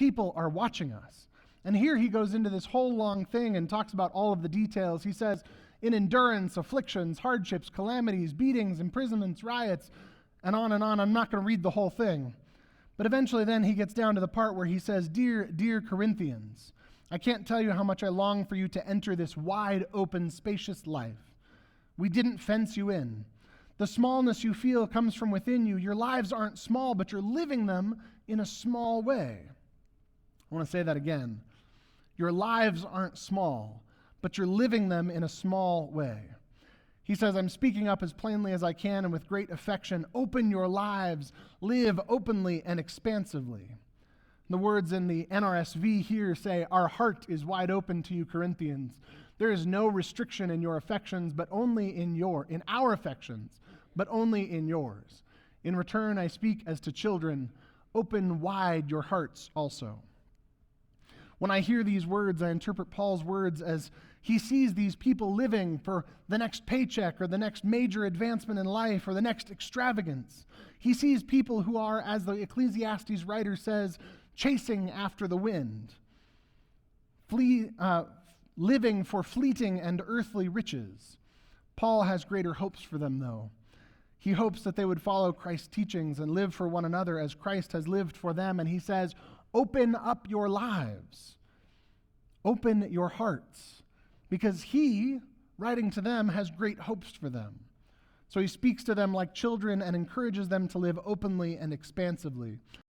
People are watching us. And here he goes into this whole long thing and talks about all of the details. He says, in endurance, afflictions, hardships, calamities, beatings, imprisonments, riots, and on and on. I'm not going to read the whole thing. But eventually then he gets down to the part where he says, Dear Corinthians, I can't tell you how much I long for you to enter this wide open, spacious life. We didn't fence you in. The smallness you feel comes from within you. Your lives aren't small, but you're living them in a small way. I want to say that again. Your lives aren't small, but you're living them in a small way. He says, I'm speaking up as plainly as I can and with great affection. Open your lives. Live openly and expansively. The words in the NRSV here say, our heart is wide open to you, Corinthians. There is no restriction in your affections, but only in our affections, but only in yours. In return, I speak as to children. Open wide your hearts also. When I hear these words, I interpret Paul's words as he sees these people living for the next paycheck or the next major advancement in life or the next extravagance. He sees people who are, as the Ecclesiastes writer says, chasing after the wind, living for fleeting and earthly riches. Paul has greater hopes for them, though. He hopes that they would follow Christ's teachings and live for one another as Christ has lived for them. And he says, open up your lives. Open your hearts. Because he, writing to them, has great hopes for them. So he speaks to them like children and encourages them to live openly and expansively.